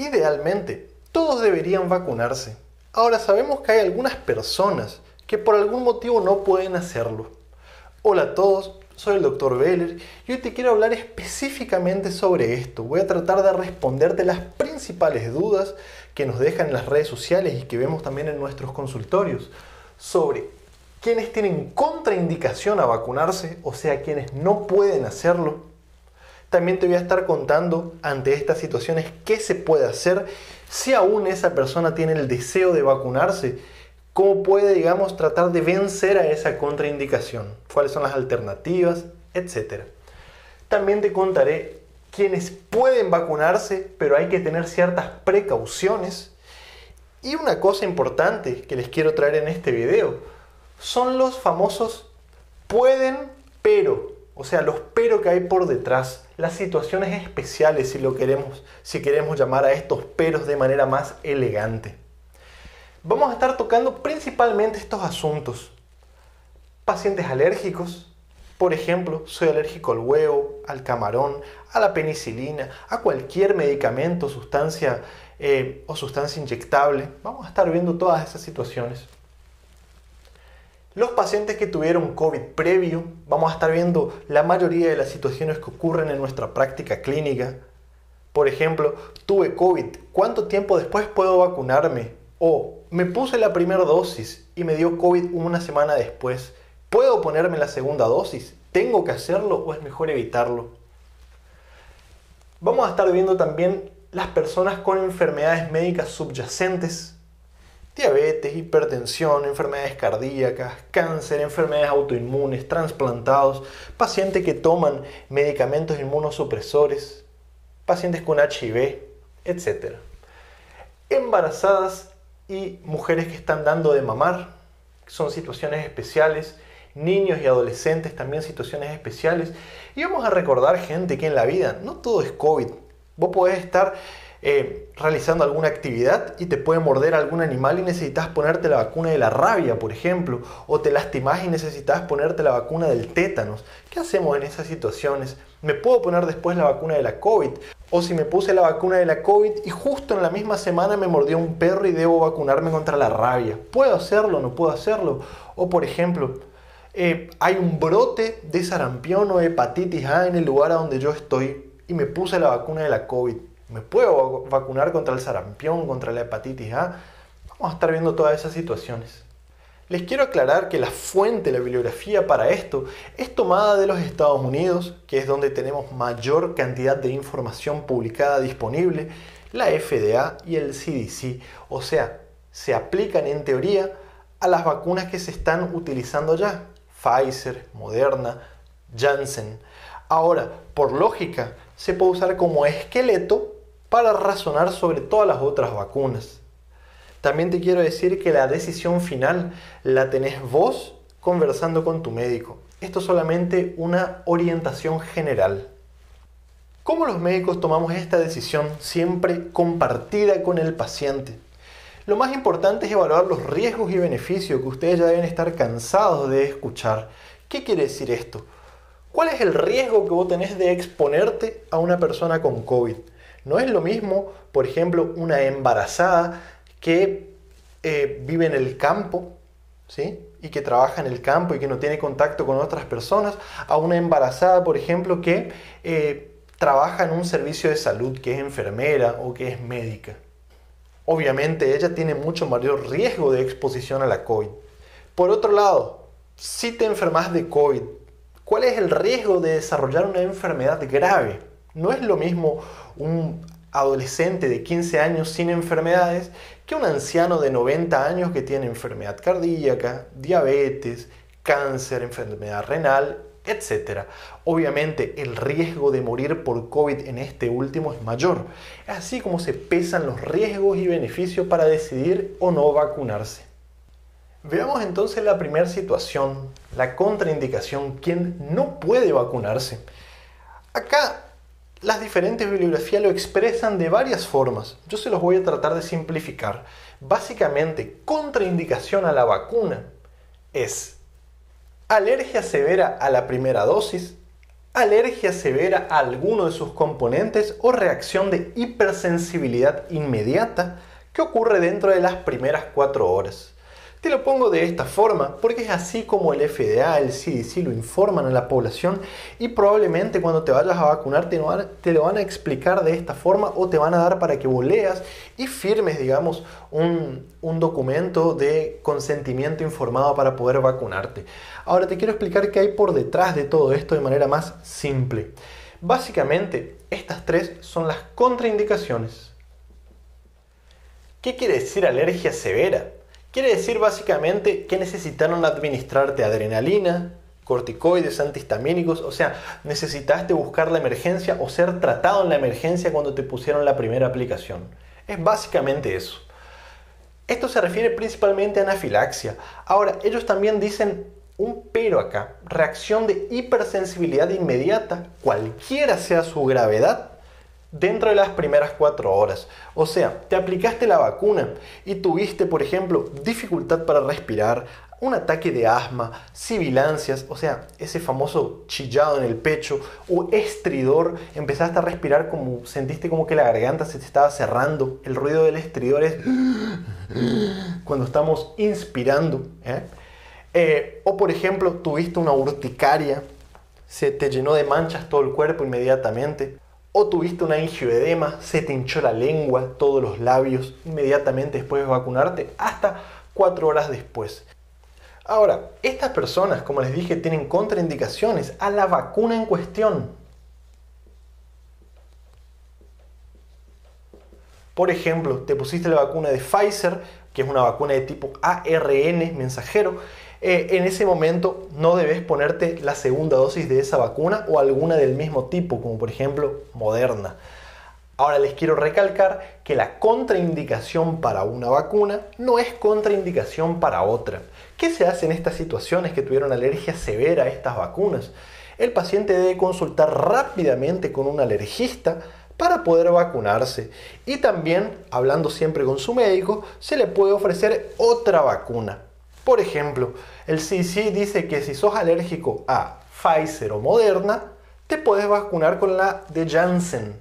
Idealmente, todos deberían vacunarse. Ahora sabemos que hay algunas personas que por algún motivo no pueden hacerlo. Hola a todos, soy el Dr. Beller y hoy te quiero hablar específicamente sobre esto. Voy a tratar de responderte las principales dudas que nos dejan en las redes sociales y que vemos también en nuestros consultorios sobre quienes tienen contraindicación a vacunarse, o sea, quienes no pueden hacerlo. También te voy a estar contando ante estas situaciones qué se puede hacer si aún esa persona tiene el deseo de vacunarse, cómo puede, digamos, tratar de vencer a esa contraindicación, cuáles son las alternativas, etc. También te contaré quiénes pueden vacunarse, pero hay que tener ciertas precauciones. Y una cosa importante que les quiero traer en este video son los famosos pueden, pero. O sea, los pero que hay por detrás, las situaciones especiales si queremos llamar a estos peros de manera más elegante. Vamos a estar tocando principalmente estos asuntos. Pacientes alérgicos, por ejemplo, soy alérgico al huevo, al camarón, a la penicilina, a cualquier medicamento, sustancia inyectable. Vamos a estar viendo todas esas situaciones. Los pacientes que tuvieron COVID previo, vamos a estar viendo la mayoría de las situaciones que ocurren en nuestra práctica clínica. Por ejemplo, tuve COVID, ¿cuánto tiempo después puedo vacunarme? O me puse la primera dosis y me dio COVID una semana después. ¿Puedo ponerme la segunda dosis? ¿Tengo que hacerlo o es mejor evitarlo? Vamos a estar viendo también las personas con enfermedades médicas subyacentes. Diabetes, hipertensión, enfermedades cardíacas, cáncer, enfermedades autoinmunes, trasplantados, pacientes que toman medicamentos inmunosupresores, pacientes con HIV, etc. Embarazadas y mujeres que están dando de mamar, son situaciones especiales, niños y adolescentes también situaciones especiales. Y vamos a recordar, gente, que en la vida no todo es COVID. Vos podés estar realizando alguna actividad y te puede morder algún animal y necesitas ponerte la vacuna de la rabia, por ejemplo, o te lastimás y necesitas ponerte la vacuna del tétanos. ¿Qué hacemos en esas situaciones? ¿Me puedo poner después la vacuna de la COVID? O si me puse la vacuna de la COVID y justo en la misma semana me mordió un perro y debo vacunarme contra la rabia. ¿Puedo hacerlo? ¿No puedo hacerlo? O por ejemplo, hay un brote de sarampión o hepatitis A en el lugar a donde yo estoy y me puse la vacuna de la COVID. ¿Me puedo vacunar contra el sarampión, contra la hepatitis A? Vamos a estar viendo todas esas situaciones. Les quiero aclarar que la fuente, la bibliografía para esto es tomada de los Estados Unidos, que es donde tenemos mayor cantidad de información publicada disponible, la FDA y el CDC. O sea, se aplican en teoría a las vacunas que se están utilizando ya. Pfizer, Moderna, Janssen. Ahora, por lógica, se puede usar como esqueleto para razonar sobre todas las otras vacunas. También te quiero decir que la decisión final la tenés vos conversando con tu médico. Esto es solamente una orientación general. ¿Cómo los médicos tomamos esta decisión siempre compartida con el paciente? Lo más importante es evaluar los riesgos y beneficios que ustedes ya deben estar cansados de escuchar. ¿Qué quiere decir esto? ¿Cuál es el riesgo que vos tenés de exponerte a una persona con COVID? No es lo mismo, por ejemplo, una embarazada que vive en el campo, ¿sí? Y que trabaja en el campo y que no tiene contacto con otras personas, a una embarazada, por ejemplo, que trabaja en un servicio de salud, que es enfermera o que es médica. Obviamente ella tiene mucho mayor riesgo de exposición a la COVID. Por otro lado, si te enfermas de COVID, ¿cuál es el riesgo de desarrollar una enfermedad grave? No es lo mismo un adolescente de 15 años sin enfermedades que un anciano de 90 años que tiene enfermedad cardíaca, diabetes, cáncer, enfermedad renal, etc. Obviamente el riesgo de morir por COVID en este último es mayor, así como se pesan los riesgos y beneficios para decidir o no vacunarse. Veamos entonces la primera situación, la contraindicación, quien no puede vacunarse. Acá las diferentes bibliografías lo expresan de varias formas. Yo se los voy a tratar de simplificar. Básicamente, contraindicación a la vacuna es alergia severa a la primera dosis, alergia severa a alguno de sus componentes o reacción de hipersensibilidad inmediata que ocurre dentro de las primeras 4 horas. Te lo pongo de esta forma porque es así como el FDA, el CDC lo informan a la población y probablemente cuando te vayas a vacunar te lo van a explicar de esta forma o te van a dar para que vos leas y firmes, digamos, un documento de consentimiento informado para poder vacunarte. Ahora te quiero explicar qué hay por detrás de todo esto de manera más simple. Básicamente, estas 3 son las contraindicaciones. ¿Qué quiere decir alergia severa? Quiere decir básicamente que necesitaron administrarte adrenalina, corticoides, antihistamínicos, o sea, necesitaste buscar la emergencia o ser tratado en la emergencia cuando te pusieron la primera aplicación. Es básicamente eso. Esto se refiere principalmente a anafilaxia. Ahora, ellos también dicen un pero acá, reacción de hipersensibilidad inmediata, cualquiera sea su gravedad, dentro de las primeras 4 horas. O sea, te aplicaste la vacuna y tuviste, por ejemplo, dificultad para respirar, un ataque de asma, sibilancias, o sea, ese famoso chillado en el pecho o estridor, empezaste a respirar como, sentiste como que la garganta se te estaba cerrando. El ruido del estridor es cuando estamos inspirando, o por ejemplo, tuviste una urticaria, se te llenó de manchas todo el cuerpo inmediatamente. O tuviste una angioedema, se te hinchó la lengua, todos los labios, inmediatamente después de vacunarte, hasta 4 horas después. Ahora, estas personas, como les dije, tienen contraindicaciones a la vacuna en cuestión. Por ejemplo, te pusiste la vacuna de Pfizer, que es una vacuna de tipo ARN mensajero. En ese momento no debes ponerte la segunda dosis de esa vacuna o alguna del mismo tipo, como por ejemplo Moderna. Ahora les quiero recalcar que la contraindicación para una vacuna no es contraindicación para otra. ¿Qué se hace en estas situaciones que tuvieron alergia severa a estas vacunas? El paciente debe consultar rápidamente con un alergista para poder vacunarse. Y también, hablando siempre con su médico, se le puede ofrecer otra vacuna. Por ejemplo, el CDC dice que si sos alérgico a Pfizer o Moderna, te puedes vacunar con la de Janssen.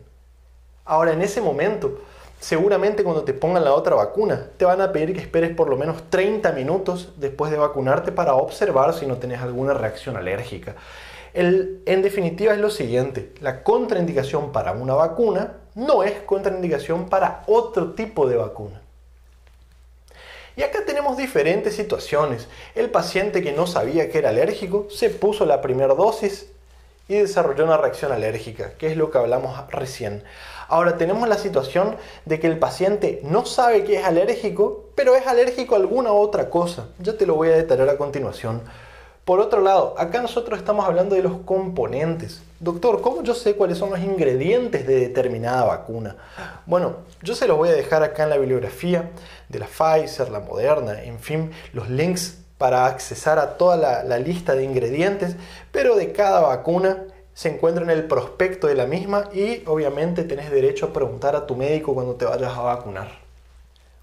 Ahora, en ese momento, seguramente cuando te pongan la otra vacuna, te van a pedir que esperes por lo menos 30 minutos después de vacunarte para observar si no tenés alguna reacción alérgica. En definitiva es lo siguiente, la contraindicación para una vacuna no es contraindicación para otro tipo de vacuna. Y acá tenemos diferentes situaciones. El paciente que no sabía que era alérgico se puso la primera dosis y desarrolló una reacción alérgica, que es lo que hablamos recién. Ahora tenemos la situación de que el paciente no sabe que es alérgico, pero es alérgico a alguna otra cosa. Ya te lo voy a detallar a continuación. Por otro lado, acá nosotros estamos hablando de los componentes. Doctor, ¿cómo yo sé cuáles son los ingredientes de determinada vacuna? Bueno, yo se los voy a dejar acá en la bibliografía de la Pfizer, la Moderna, en fin, los links para accesar a toda la lista de ingredientes, pero de cada vacuna se encuentra en el prospecto de la misma y obviamente tenés derecho a preguntar a tu médico cuando te vayas a vacunar.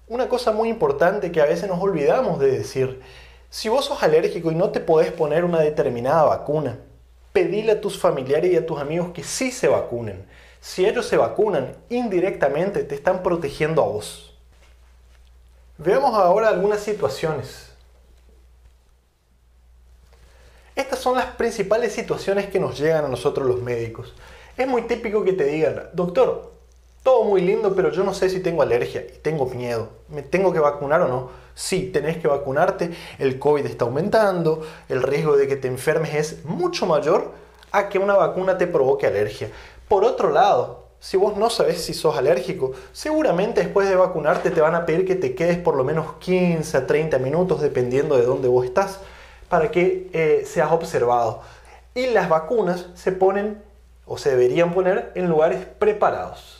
Una cosa muy importante que a veces nos olvidamos de decir: si vos sos alérgico y no te podés poner una determinada vacuna, pedile a tus familiares y a tus amigos que sí se vacunen. Si ellos se vacunan, indirectamente te están protegiendo a vos. Veamos ahora algunas situaciones. Estas son las principales situaciones que nos llegan a nosotros los médicos. Es muy típico que te digan: doctor, todo muy lindo, pero yo no sé si tengo alergia y tengo miedo. ¿Me tengo que vacunar o no? Sí, tenés que vacunarte, el COVID está aumentando, el riesgo de que te enfermes es mucho mayor a que una vacuna te provoque alergia. Por otro lado, si vos no sabés si sos alérgico, seguramente después de vacunarte te van a pedir que te quedes por lo menos 15 a 30 minutos, dependiendo de dónde vos estás, para que seas observado. Y las vacunas se ponen o se deberían poner en lugares preparados.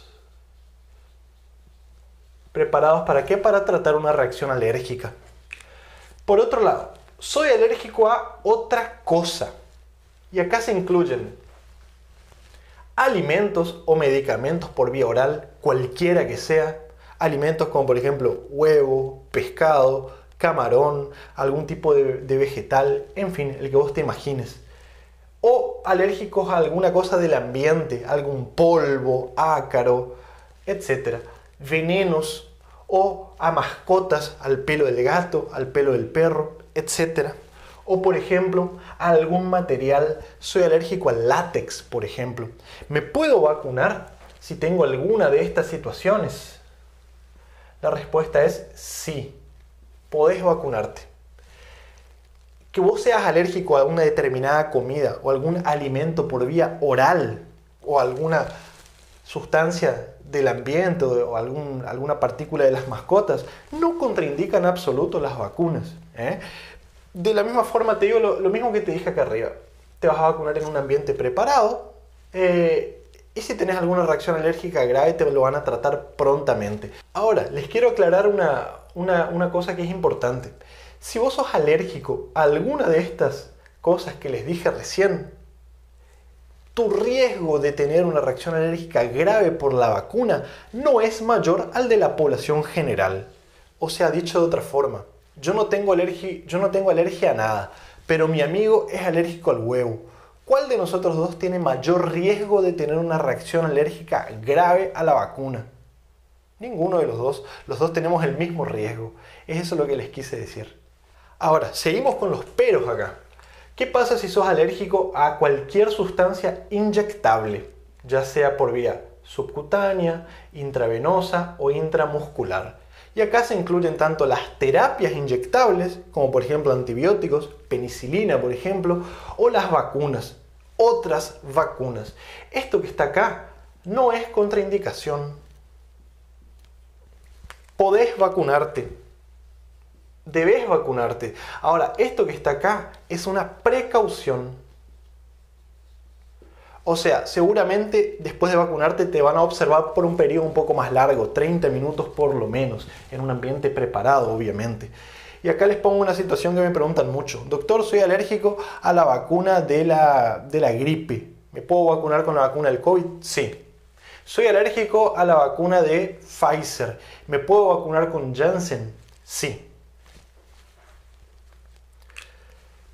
¿Preparados para qué? Para tratar una reacción alérgica. Por otro lado, soy alérgico a otra cosa. Y acá se incluyen alimentos o medicamentos por vía oral, cualquiera que sea. Alimentos como por ejemplo huevo, pescado, camarón, algún tipo de vegetal, en fin, el que vos te imagines. o alérgicos a alguna cosa del ambiente, algún polvo, ácaro, etc. Venenos o a mascotas, al pelo del gato, al pelo del perro, etc. O por ejemplo, a algún material, soy alérgico al látex, por ejemplo. ¿Me puedo vacunar si tengo alguna de estas situaciones? La respuesta es sí, podés vacunarte. Que vos seas alérgico a una determinada comida o algún alimento por vía oral o alguna sustancia del ambiente o alguna partícula de las mascotas no contraindican en absoluto las vacunas. De la misma forma te digo lo mismo que te dije acá arriba. Te vas a vacunar en un ambiente preparado y si tenés alguna reacción alérgica grave te lo van a tratar prontamente. Ahora, les quiero aclarar una cosa que es importante. Si vos sos alérgico a alguna de estas cosas que les dije recién, tu riesgo de tener una reacción alérgica grave por la vacuna no es mayor al de la población general. O sea, dicho de otra forma, yo no tengo alergia a nada, pero mi amigo es alérgico al huevo. ¿Cuál de nosotros dos tiene mayor riesgo de tener una reacción alérgica grave a la vacuna? Ninguno de los dos. Los dos tenemos el mismo riesgo. Es eso lo que les quise decir. Ahora, seguimos con los peros acá. ¿Qué pasa si sos alérgico a cualquier sustancia inyectable, ya sea por vía subcutánea, intravenosa o intramuscular? Y acá se incluyen tanto las terapias inyectables, como por ejemplo antibióticos, penicilina por ejemplo, o las vacunas, otras vacunas. Esto que está acá no es contraindicación. Podés vacunarte. Debes vacunarte. Ahora, esto que está acá es una precaución. O sea, seguramente después de vacunarte te van a observar por un periodo un poco más largo, 30 minutos por lo menos, en un ambiente preparado, obviamente. Y acá les pongo una situación que me preguntan mucho. Doctor, soy alérgico a la vacuna de la gripe. ¿Me puedo vacunar con la vacuna del COVID? Sí. Soy alérgico a la vacuna de Pfizer. ¿Me puedo vacunar con Janssen? Sí.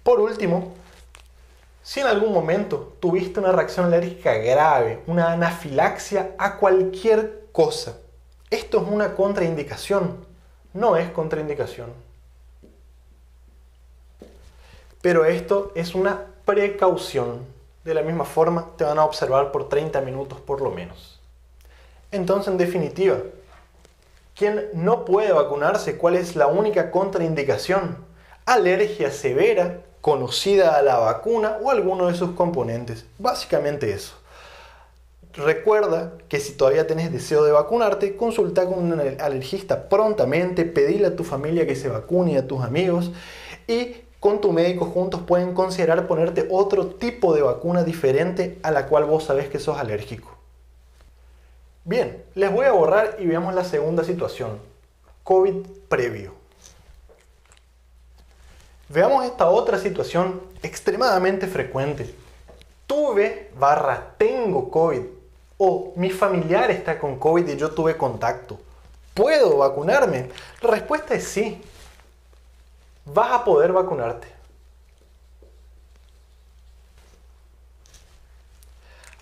Por último, si en algún momento tuviste una reacción alérgica grave, una anafilaxia a cualquier cosa, esto es una contraindicación, no es contraindicación. Pero esto es una precaución. De la misma forma, te van a observar por 30 minutos por lo menos. Entonces, en definitiva, ¿quién no puede vacunarse? ¿Cuál es la única contraindicación? Alergia severa, conocida a la vacuna o alguno de sus componentes. Básicamente eso. Recuerda que si todavía tenés deseo de vacunarte, consulta con un alergista prontamente, pedile a tu familia que se vacune, a tus amigos, y con tu médico juntos pueden considerar ponerte otro tipo de vacuna diferente a la cual vos sabés que sos alérgico. Bien, les voy a borrar y veamos la segunda situación. COVID previo. Veamos esta otra situación extremadamente frecuente. Tengo COVID o mi familiar está con COVID y yo tuve contacto. ¿Puedo vacunarme? La respuesta es sí. Vas a poder vacunarte.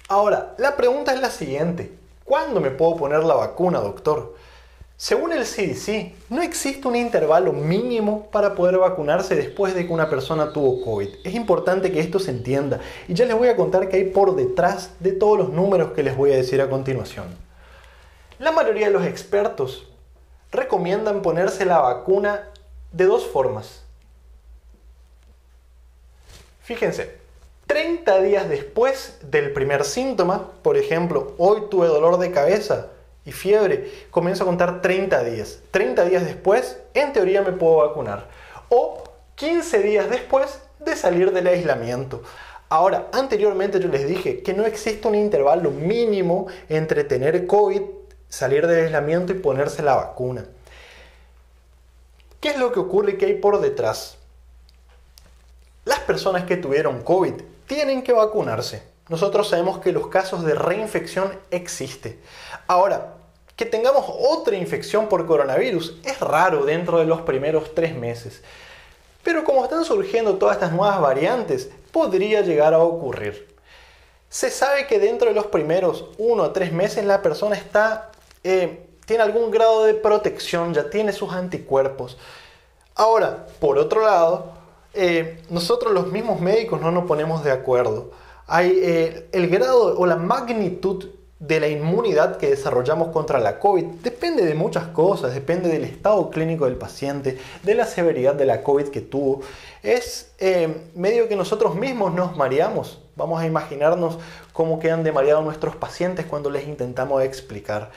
Ahora, la pregunta es la siguiente. ¿Cuándo me puedo poner la vacuna, doctor? Según el CDC, no existe un intervalo mínimo para poder vacunarse después de que una persona tuvo COVID. Es importante que esto se entienda y ya les voy a contar qué hay por detrás de todos los números que les voy a decir a continuación. La mayoría de los expertos recomiendan ponerse la vacuna de dos formas. Fíjense, 30 días después del primer síntoma, por ejemplo, hoy tuve dolor de cabeza y fiebre, comienzo a contar 30 días. 30 días después, en teoría me puedo vacunar. O 15 días después de salir del aislamiento. Ahora, anteriormente yo les dije que no existe un intervalo mínimo entre tener COVID, salir del aislamiento y ponerse la vacuna. ¿Qué es lo que ocurre y qué hay por detrás? Las personas que tuvieron COVID tienen que vacunarse. Nosotros sabemos que los casos de reinfección existen. Ahora, que tengamos otra infección por coronavirus es raro dentro de los primeros 3 meses. Pero como están surgiendo todas estas nuevas variantes, podría llegar a ocurrir. Se sabe que dentro de los primeros 1 a 3 meses la persona tiene algún grado de protección, ya tiene sus anticuerpos. Ahora, por otro lado, nosotros los mismos médicos no nos ponemos de acuerdo. El grado o la magnitud de la inmunidad que desarrollamos contra la COVID depende de muchas cosas, depende del estado clínico del paciente, de la severidad de la COVID que tuvo. Es medio que nosotros mismos nos mareamos. Vamos a imaginarnos cómo quedan de mareados nuestros pacientes cuando les intentamos explicar.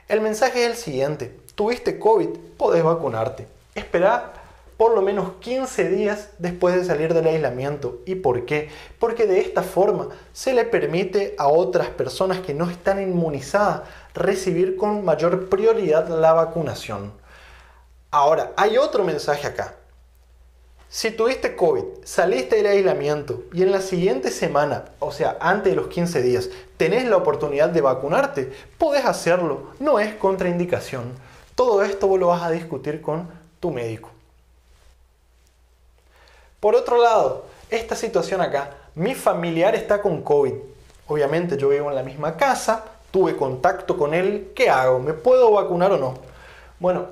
El mensaje es el siguiente: tuviste COVID, podés vacunarte. Esperá por lo menos 15 días después de salir del aislamiento. ¿Y por qué? Porque de esta forma se le permite a otras personas que no están inmunizadas recibir con mayor prioridad la vacunación. Ahora, hay otro mensaje acá. Si tuviste COVID, saliste del aislamiento y en la siguiente semana, o sea, antes de los 15 días, tenés la oportunidad de vacunarte, podés hacerlo, no es contraindicación. Todo esto vos lo vas a discutir con tu médico. Por otro lado, esta situación acá, mi familiar está con COVID. Obviamente yo vivo en la misma casa, tuve contacto con él, ¿qué hago? ¿Me puedo vacunar o no? Bueno,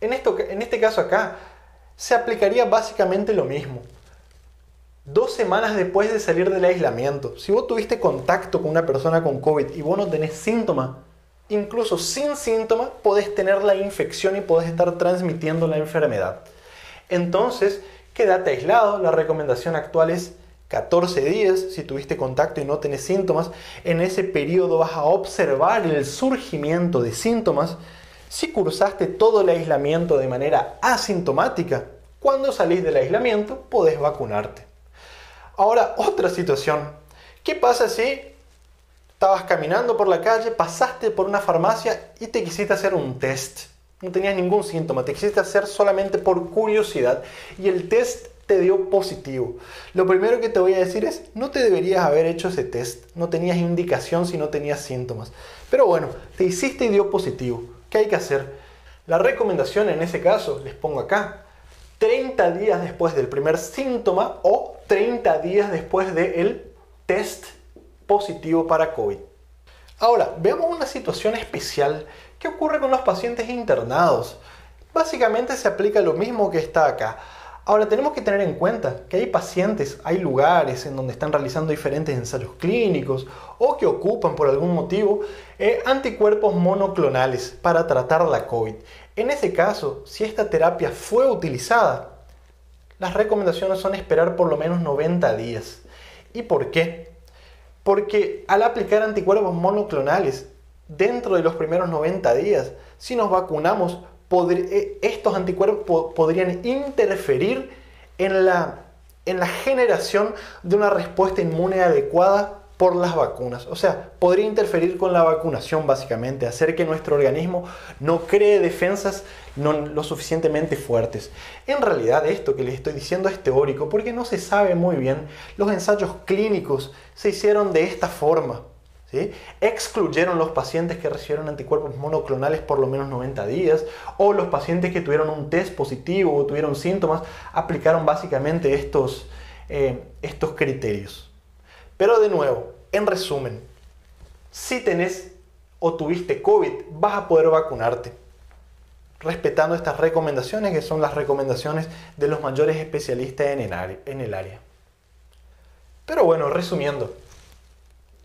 en este caso acá, se aplicaría básicamente lo mismo. 2 semanas después de salir del aislamiento, si vos tuviste contacto con una persona con COVID y vos no tenés síntomas, incluso sin síntomas, podés tener la infección y podés estar transmitiendo la enfermedad. Entonces, quédate aislado. La recomendación actual es 14 días. Si tuviste contacto y no tenés síntomas, en ese periodo vas a observar el surgimiento de síntomas. Si cursaste todo el aislamiento de manera asintomática, cuando salís del aislamiento podés vacunarte. Ahora, otra situación. ¿Qué pasa si estabas caminando por la calle, pasaste por una farmacia y te quisiste hacer un test? No tenías ningún síntoma, te quisiste hacer solamente por curiosidad y el test te dio positivo. Lo primero que te voy a decir es, no te deberías haber hecho ese test. No tenías indicación si no tenías síntomas. Pero bueno, te hiciste y dio positivo. ¿Qué hay que hacer? La recomendación en ese caso, les pongo acá, 30 días después del primer síntoma o 30 días después del test positivo para COVID. Ahora, veamos una situación especial. ¿Qué ocurre con los pacientes internados? Básicamente se aplica lo mismo que está acá. Ahora, tenemos que tener en cuenta que hay pacientes, hay lugares en donde están realizando diferentes ensayos clínicos o que ocupan por algún motivo anticuerpos monoclonales para tratar la COVID. En ese caso, si esta terapia fue utilizada, las recomendaciones son esperar por lo menos 90 días. ¿Y por qué? Porque al aplicar anticuerpos monoclonales dentro de los primeros 90 días, si nos vacunamos, estos anticuerpos podrían interferir en la generación de una respuesta inmune adecuada por las vacunas. O sea, podría interferir con la vacunación básicamente, hacer que nuestro organismo no cree defensas no lo suficientemente fuertes. En realidad esto que les estoy diciendo es teórico porque no se sabe muy bien. Los ensayos clínicos se hicieron de esta forma. ¿Sí? Excluyeron los pacientes que recibieron anticuerpos monoclonales por lo menos 90 días o los pacientes que tuvieron un test positivo o tuvieron síntomas, aplicaron básicamente estos criterios. Pero de nuevo, en resumen, si tenés o tuviste COVID, vas a poder vacunarte respetando estas recomendaciones que son las recomendaciones de los mayores especialistas en el área. Pero bueno, resumiendo.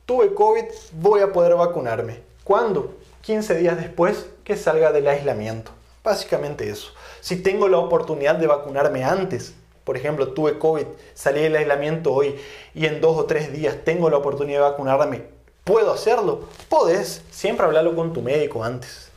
Tuve COVID, voy a poder vacunarme. ¿Cuándo? 15 días después que salga del aislamiento. Básicamente eso. Si tengo la oportunidad de vacunarme antes, por ejemplo, tuve COVID, salí del aislamiento hoy y en 2 o 3 días tengo la oportunidad de vacunarme, ¿puedo hacerlo? Podés, siempre hablarlo con tu médico antes.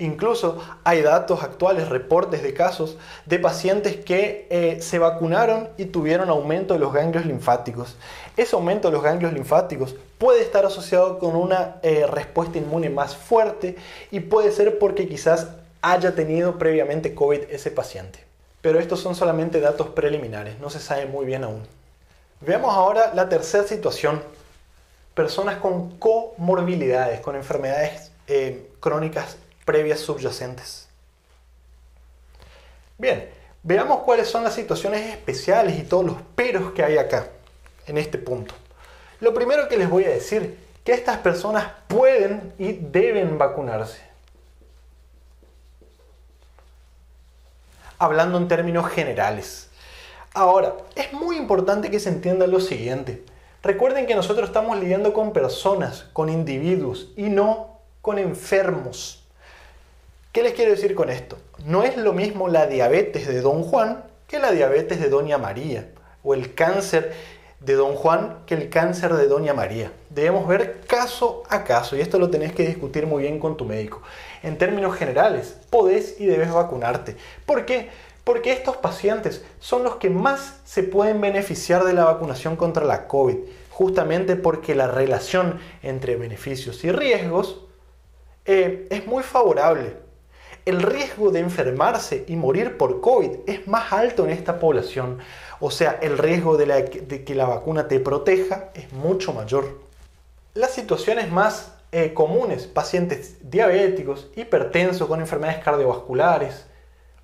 Incluso hay datos actuales, reportes de casos de pacientes que se vacunaron y tuvieron aumento de los ganglios linfáticos. Ese aumento de los ganglios linfáticos puede estar asociado con una respuesta inmune más fuerte y puede ser porque quizás haya tenido previamente COVID ese paciente. Pero estos son solamente datos preliminares, no se sabe muy bien aún. Veamos ahora la tercera situación. Personas con comorbilidades, con enfermedades crónicas previas subyacentes. Bien, veamos cuáles son las situaciones especiales y todos los peros que hay acá. en este punto. Lo primero que les voy a decir, que estas personas pueden y deben vacunarse. Hablando en términos generales. Ahora, es muy importante que se entienda lo siguiente. Recuerden que nosotros estamos lidiando con personas, con individuos y no con enfermos. ¿Qué les quiero decir con esto? No es lo mismo la diabetes de Don Juan que la diabetes de Doña María, o el cáncer de Don Juan que el cáncer de Doña María. Debemos ver caso a caso y esto lo tenés que discutir muy bien con tu médico. En términos generales, podés y debes vacunarte. ¿Por qué? Porque estos pacientes son los que más se pueden beneficiar de la vacunación contra la COVID, justamente porque la relación entre beneficios y riesgos es muy favorable. El riesgo de enfermarse y morir por COVID es más alto en esta población. O sea, el riesgo de que la vacuna te proteja es mucho mayor. Las situaciones más comunes, pacientes diabéticos, hipertensos con enfermedades cardiovasculares,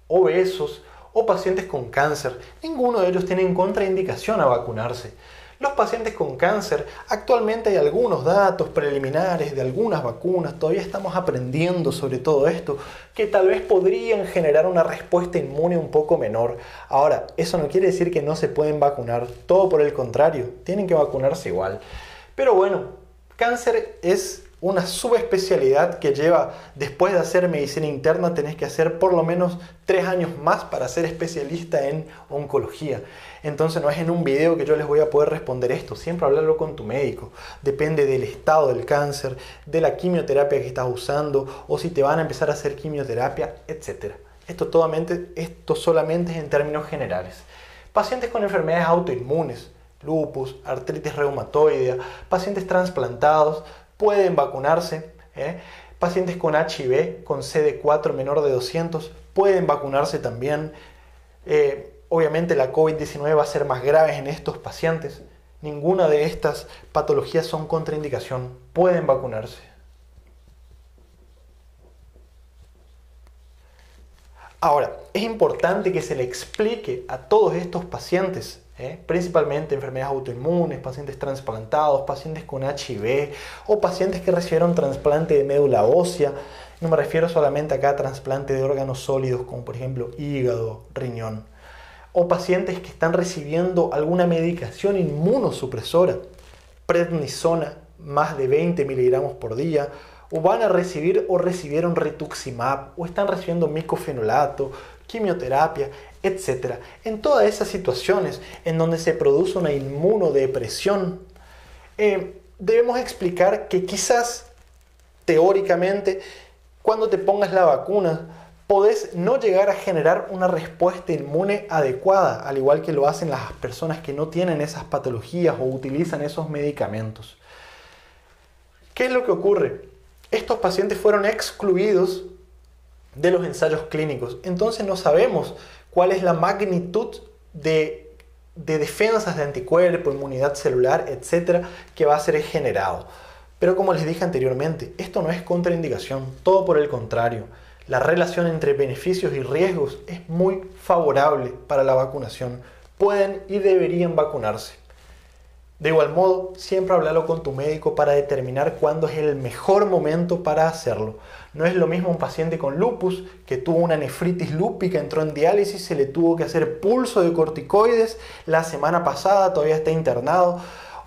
obesos o pacientes con cáncer, ninguno de ellos tiene contraindicación a vacunarse. Los pacientes con cáncer, actualmente hay algunos datos preliminares de algunas vacunas, todavía estamos aprendiendo sobre todo esto, que tal vez podrían generar una respuesta inmune un poco menor. Ahora, eso no quiere decir que no se pueden vacunar, todo por el contrario, tienen que vacunarse igual. Pero bueno, cáncer es una subespecialidad que lleva, después de hacer medicina interna, tenés que hacer por lo menos 3 años más para ser especialista en oncología. Entonces no es en un video que yo les voy a poder responder esto, siempre hablarlo con tu médico. Depende del estado del cáncer, de la quimioterapia que estás usando, o si te van a empezar a hacer quimioterapia, etc. Esto solamente es en términos generales. Pacientes con enfermedades autoinmunes, lupus, artritis reumatoidea, pacientes trasplantados, pueden vacunarse. Pacientes con HIV, con CD4 menor de 200, pueden vacunarse también. Obviamente la COVID-19 va a ser más grave en estos pacientes. Ninguna de estas patologías son contraindicación. Pueden vacunarse. Ahora, es importante que se le explique a todos estos pacientes, principalmente enfermedades autoinmunes, pacientes trasplantados, pacientes con HIV o pacientes que recibieron trasplante de médula ósea. No me refiero solamente acá a trasplante de órganos sólidos como por ejemplo hígado, riñón. O pacientes que están recibiendo alguna medicación inmunosupresora, prednisona, más de 20 miligramos por día, o van a recibir o recibieron rituximab, o están recibiendo micofenolato, quimioterapia, etc. En todas esas situaciones en donde se produce una inmunodepresión, debemos explicar que quizás, teóricamente, cuando te pongas la vacuna, podés no llegar a generar una respuesta inmune adecuada, al igual que lo hacen las personas que no tienen esas patologías o utilizan esos medicamentos. ¿Qué es lo que ocurre? Estos pacientes fueron excluidos de los ensayos clínicos, entonces no sabemos cuál es la magnitud de defensas de anticuerpo, inmunidad celular, etcétera, que va a ser generado. Pero como les dije anteriormente, esto no es contraindicación, todo por el contrario. La relación entre beneficios y riesgos es muy favorable para la vacunación. Pueden y deberían vacunarse. De igual modo, siempre háblalo con tu médico para determinar cuándo es el mejor momento para hacerlo. No es lo mismo un paciente con lupus que tuvo una nefritis lúpica, entró en diálisis, se le tuvo que hacer pulso de corticoides la semana pasada, todavía está internado,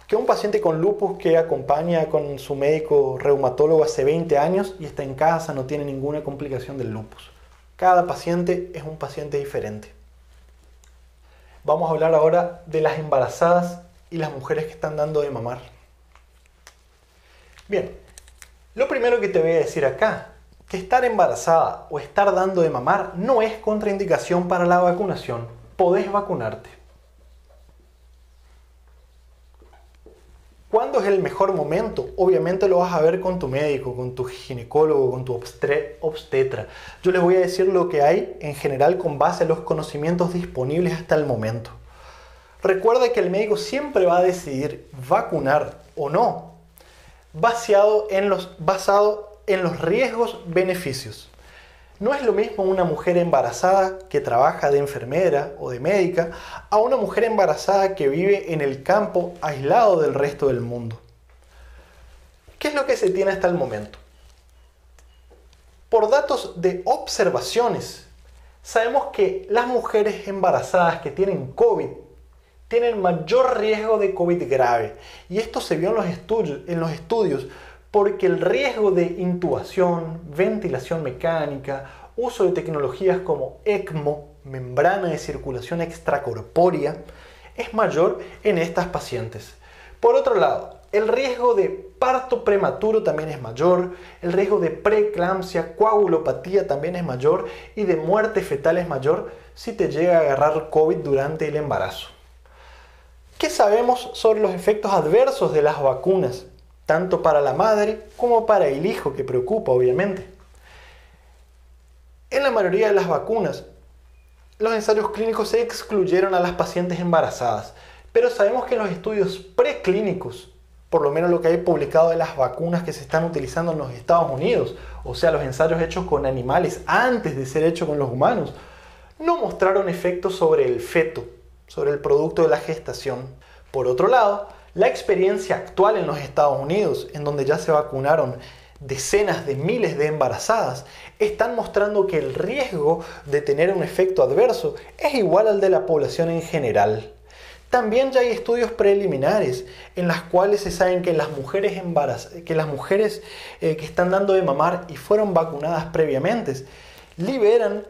que un paciente con lupus que acompaña con su médico reumatólogo hace 20 años y está en casa, no tiene ninguna complicación del lupus. Cada paciente es un paciente diferente. Vamos a hablar ahora de las embarazadas y las mujeres que están dando de mamar. Bien, lo primero que te voy a decir acá, que estar embarazada o estar dando de mamar no es contraindicación para la vacunación. Podés vacunarte. ¿Cuándo es el mejor momento? Obviamente lo vas a ver con tu médico, con tu ginecólogo, con tu obstetra. Yo les voy a decir lo que hay en general con base a los conocimientos disponibles hasta el momento. Recuerda que el médico siempre va a decidir vacunar o no basado en los riesgos-beneficios. No es lo mismo una mujer embarazada que trabaja de enfermera o de médica a una mujer embarazada que vive en el campo aislado del resto del mundo. ¿Qué es lo que se tiene hasta el momento? Por datos de observaciones, sabemos que las mujeres embarazadas que tienen COVID tienen mayor riesgo de COVID grave. Y esto se vio en los estudios porque el riesgo de intubación, ventilación mecánica, uso de tecnologías como ECMO, membrana de circulación extracorpórea, es mayor en estas pacientes. Por otro lado, el riesgo de parto prematuro también es mayor, el riesgo de preeclampsia, coagulopatía también es mayor y de muerte fetal es mayor si te llega a agarrar COVID durante el embarazo. ¿Qué sabemos sobre los efectos adversos de las vacunas, tanto para la madre como para el hijo, que preocupa obviamente? En la mayoría de las vacunas, los ensayos clínicos se excluyeron a las pacientes embarazadas, pero sabemos que en los estudios preclínicos, por lo menos lo que hay publicado de las vacunas que se están utilizando en los Estados Unidos, o sea, los ensayos hechos con animales antes de ser hechos con los humanos, no mostraron efectos sobre el feto, sobre el producto de la gestación. Por otro lado, la experiencia actual en los Estados Unidos, en donde ya se vacunaron decenas de miles de embarazadas, están mostrando que el riesgo de tener un efecto adverso es igual al de la población en general. También ya hay estudios preliminares en los cuales se saben que las mujeres que están dando de mamar y fueron vacunadas previamente liberan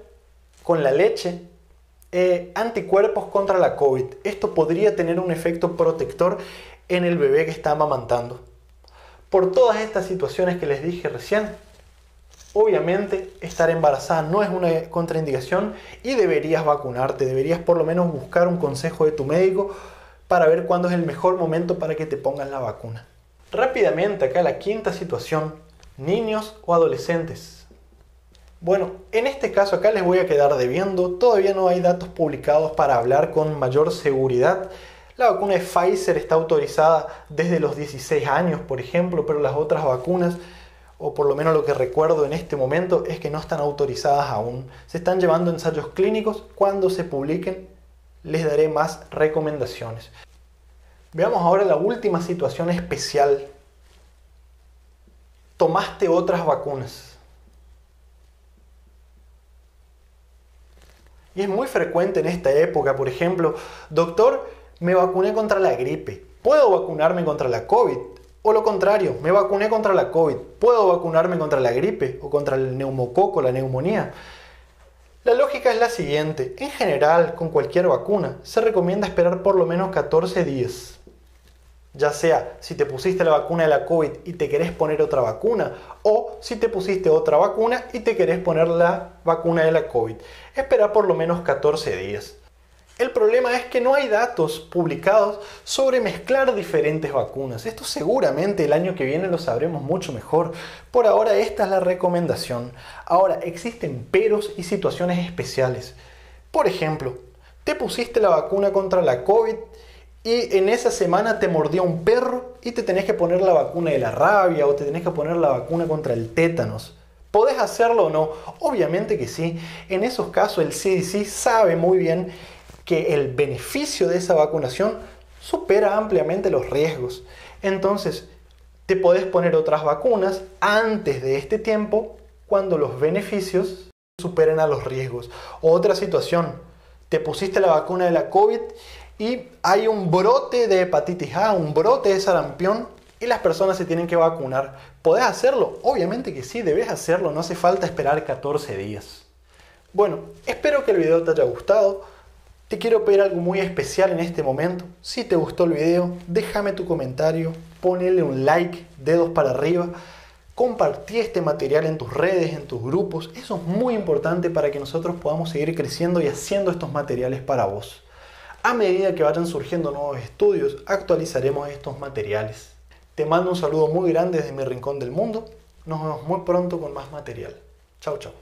con la leche anticuerpos contra la COVID. Esto podría tener un efecto protector en el bebé que está amamantando. Por todas estas situaciones que les dije recién, obviamente estar embarazada no es una contraindicación y deberías vacunarte, deberías por lo menos buscar un consejo de tu médico para ver cuándo es el mejor momento para que te pongan la vacuna. Rápidamente acá la quinta situación, niños o adolescentes. Bueno, en este caso acá les voy a quedar debiendo, todavía no hay datos publicados para hablar con mayor seguridad. La vacuna de Pfizer está autorizada desde los 16 años, por ejemplo, pero las otras vacunas, o por lo menos lo que recuerdo en este momento, es que no están autorizadas aún. Se están llevando ensayos clínicos, cuando se publiquen les daré más recomendaciones. Veamos ahora la última situación especial. Tomaste otras vacunas. Y es muy frecuente en esta época, por ejemplo, doctor, me vacuné contra la gripe, ¿puedo vacunarme contra la COVID? O lo contrario, me vacuné contra la COVID, ¿puedo vacunarme contra la gripe o contra el neumococo, la neumonía? La lógica es la siguiente, en general, con cualquier vacuna, se recomienda esperar por lo menos 14 días. Ya sea si te pusiste la vacuna de la COVID y te querés poner otra vacuna, o si te pusiste otra vacuna y te querés poner la vacuna de la COVID. Espera por lo menos 14 días. El problema es que no hay datos publicados sobre mezclar diferentes vacunas. Esto seguramente el año que viene lo sabremos mucho mejor. Por ahora esta es la recomendación. Ahora, existen peros y situaciones especiales. Por ejemplo, te pusiste la vacuna contra la COVID y en esa semana te mordió un perro y te tenés que poner la vacuna de la rabia o te tenés que poner la vacuna contra el tétanos. ¿Podés hacerlo o no? Obviamente que sí. En esos casos el CDC sabe muy bien que el beneficio de esa vacunación supera ampliamente los riesgos. Entonces, te podés poner otras vacunas antes de este tiempo cuando los beneficios superen a los riesgos. Otra situación, te pusiste la vacuna de la COVID y hay un brote de hepatitis A, un brote de sarampión y las personas se tienen que vacunar. ¿Podés hacerlo? Obviamente que sí, debes hacerlo, no hace falta esperar 14 días. Bueno, espero que el video te haya gustado. Te quiero pedir algo muy especial en este momento. Si te gustó el video, déjame tu comentario, ponle un like, dedos para arriba, compartí este material en tus redes, en tus grupos. Eso es muy importante para que nosotros podamos seguir creciendo y haciendo estos materiales para vos. A medida que vayan surgiendo nuevos estudios, actualizaremos estos materiales. Te mando un saludo muy grande desde mi rincón del mundo. Nos vemos muy pronto con más material. Chau, chau.